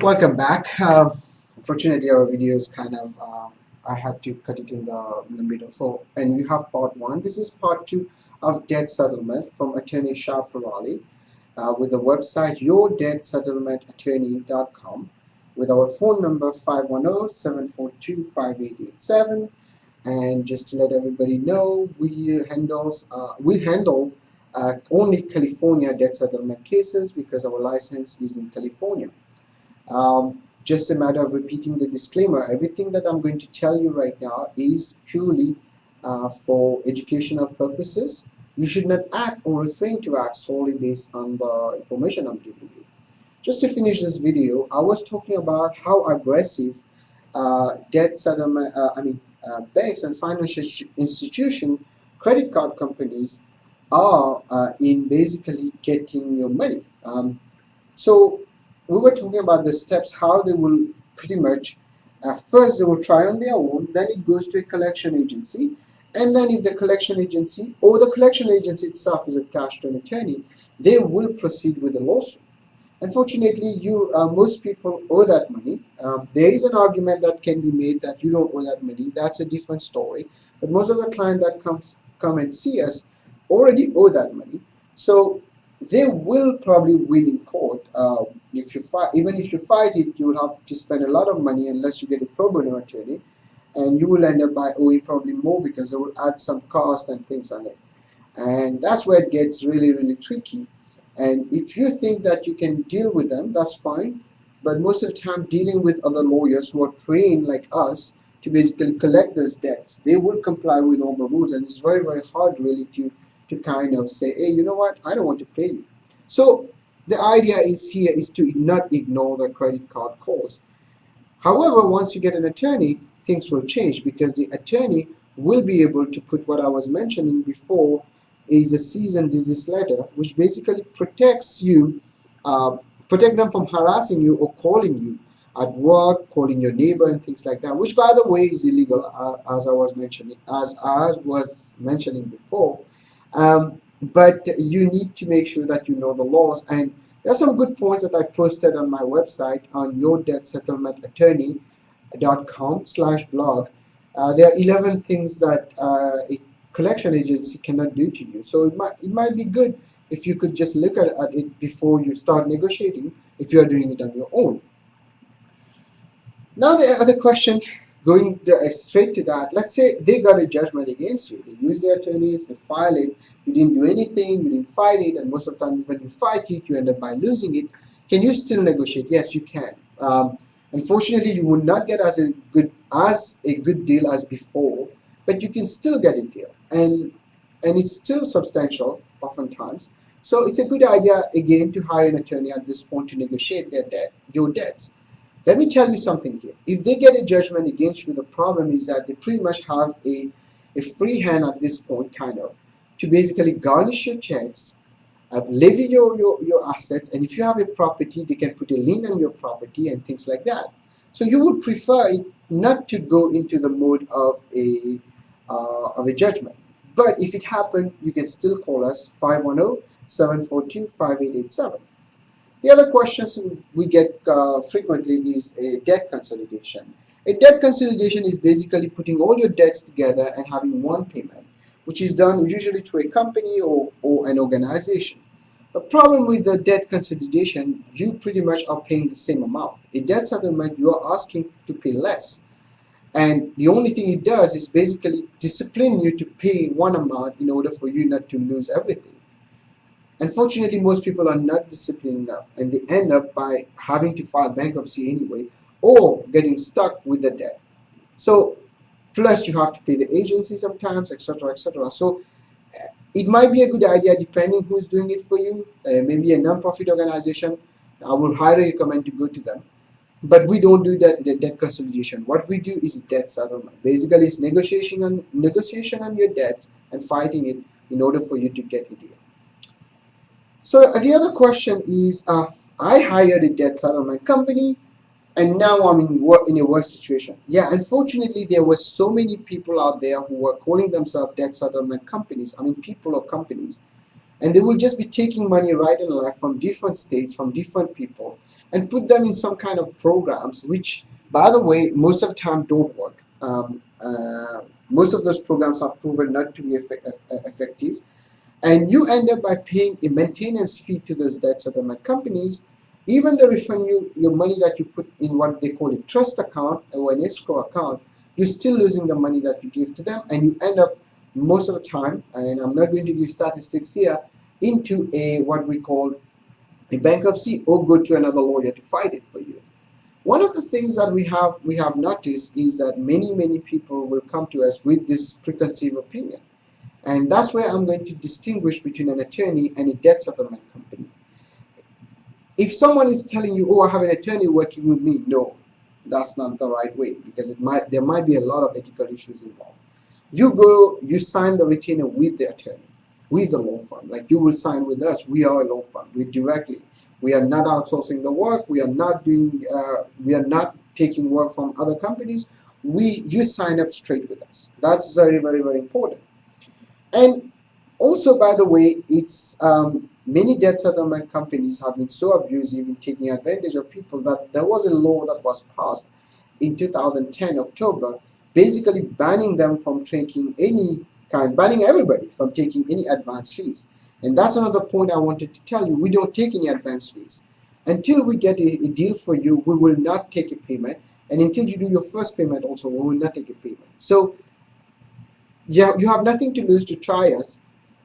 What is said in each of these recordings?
Welcome back. Unfortunately, our video is I had to cut it in the middle. And we have part one. This is part two of debt settlement from attorney Shah Peerally with the website yourdebtsettlementattorney.com with our phone number 510-742-5887. And just to let everybody know, we handle only California debt settlement cases because our license is in California. Just a matter of repeating the disclaimer. Everything that I'm going to tell you right now is purely for educational purposes. You should not act or refrain to act solely based on the information I'm giving you. Just to finish this video, I was talking about how aggressive debt settlement, banks and financial institution, credit card companies are in basically getting your money. So we were talking about the steps, how they will pretty much first they will try on their own, then it goes to a collection agency, and then if the collection agency or the collection agency itself is attached to an attorney, they will proceed with the lawsuit. Unfortunately, most people owe that money. There is an argument that can be made that you don't owe that money. That's a different story. But most of the clients that come and see us already owe that money. So they will probably win in court. If you fight, even if you fight it, you will have to spend a lot of money unless you get a pro bono attorney, and you will end up by owing probably more because they will add some cost and things on it. And that's where it gets really, really tricky. And if you think that you can deal with them, that's fine. But most of the time, dealing with other lawyers who are trained like us to basically collect those debts, they will comply with all the rules. And it's very, very hard really to kind of say, hey, you know what, I don't want to pay you. So the idea is here is to not ignore the credit card calls. However, once you get an attorney, things will change because the attorney will be able to put what I was mentioning before is a cease and desist letter, which basically protects you, protect them from harassing you or calling you at work, calling your neighbor and things like that, which by the way is illegal, as I was mentioning before. But you need to make sure that you know the laws, and there are some good points that I posted on my website on yourdebtsettlementattorney.com/blog. There are 11 things that a collection agency cannot do to you. So it might be good if you could just look at it before you start negotiating if you are doing it on your own. Now the other question, going straight to that, let's say they got a judgment against you. They use their attorneys, they file it, you didn't do anything, you didn't fight it, and most of the time when you fight it, you end up by losing it. Can you still negotiate? Yes, you can. Unfortunately, you would not get as a good deal as before, but you can still get a deal, and it's still substantial oftentimes. So it's a good idea again to hire an attorney at this point to negotiate your debts. Let me tell you something here. If they get a judgment against you, the problem is that they pretty much have a free hand at this point, kind of, to basically garnish your checks, levy your assets, and if you have a property, they can put a lien on your property and things like that. So you would prefer it not to go into the mode of a judgment. But if it happened, you can still call us 510-742-5887. The other questions we get frequently is a debt consolidation. A debt consolidation is basically putting all your debts together and having one payment, which is done usually through a company or an organization. The problem with the debt consolidation, you pretty much are paying the same amount. A debt settlement, you are asking to pay less. And the only thing it does is basically discipline you to pay one amount in order for you not to lose everything. Unfortunately, most people are not disciplined enough, and they end up by having to file bankruptcy anyway or getting stuck with the debt. So, plus you have to pay the agency sometimes, etc., etc. So, it might be a good idea depending who's doing it for you. Maybe a non-profit organization. I would highly recommend to go to them. But we don't do that, the debt consolidation. What we do is debt settlement. Basically, it's negotiation on your debts and fighting it in order for you to get a deal. So the other question is, I hired a debt settlement company, and now I'm in a worse situation. Yeah, unfortunately, there were so many people out there who were calling themselves debt settlement companies. I mean, people or companies. And they will just be taking money right and left from different states, from different people, and put them in some kind of programs, which, by the way, most of the time don't work. Most of those programs are proven not to be effective, and you end up by paying a maintenance fee to those debt settlement companies. Even they refund you your money that you put in what they call a trust account or an escrow account, you're still losing the money that you give to them, and you end up most of the time, and I'm not going to give statistics here, into a what we call a bankruptcy, or go to another lawyer to fight it for you. One of the things that we have noticed is that many people will come to us with this preconceived opinion, and that's where I'm going to distinguish between an attorney and a debt settlement company. If someone is telling you, "Oh, I have an attorney working with me," no, that's not the right way, because there might be a lot of ethical issues involved. You sign the retainer with the attorney, with the law firm. Like you will sign with us. We are a law firm. We are not outsourcing the work. We are not taking work from other companies. You sign up straight with us. That's very important. And also, by the way, it's many debt settlement companies have been so abusive in taking advantage of people that there was a law that was passed in 2010 October, basically banning them from taking banning everybody from taking any advance fees. And that's another point I wanted to tell you. We don't take any advance fees. Until we get a deal for you, we will not take a payment. And until you do your first payment also, we will not take a payment. So yeah, you have nothing to lose to try us,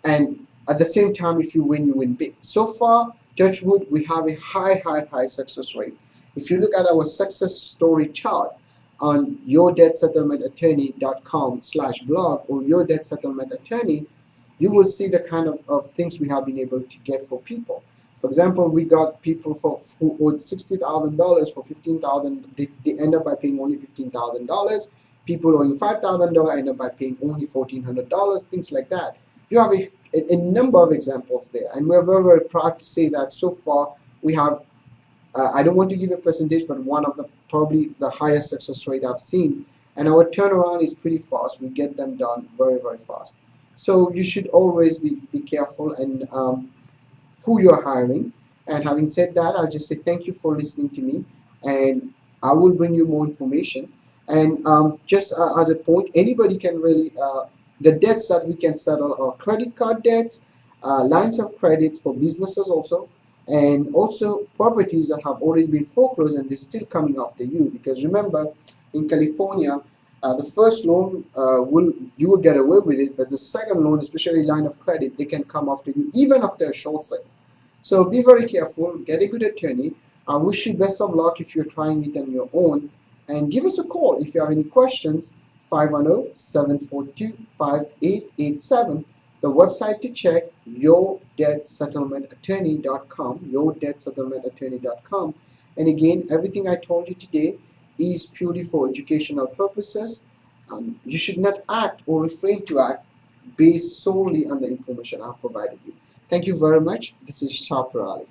and at the same time, if you win, you win big. So far, touch wood, we have a high success rate. If you look at our success story chart on yourdebtsettlementattorney.com/blog or your debt settlement attorney, you will see the kind of things we have been able to get for people. For example, we got people who owed $60,000 for $15,000. They end up by paying only $15,000. People owing $5,000 end up by paying only $1,400. Things like that. You have a number of examples there, and we're very proud to say that so far we have. I don't want to give a percentage, but one of the probably the highest success rate I've seen, and our turnaround is pretty fast. We get them done very fast. So you should always be careful and who you're hiring. And having said that, I'll just say thank you for listening to me, and I will bring you more information. And just as a point, anybody can really, the debts that we can settle are credit card debts, lines of credit for businesses also, and also properties that have already been foreclosed and they're still coming after you. Because remember, in California, the first loan you will get away with it, but the second loan, especially line of credit, they can come after you even after a short sale. So be very careful, get a good attorney. I wish you best of luck if you're trying it on your own. And give us a call if you have any questions, 510-742-5887. The website to check, yourdebtsettlementattorney.com. And again, everything I told you today is purely for educational purposes. You should not act or refrain to act based solely on the information I've provided you. Thank you very much. This is Shah Peerally.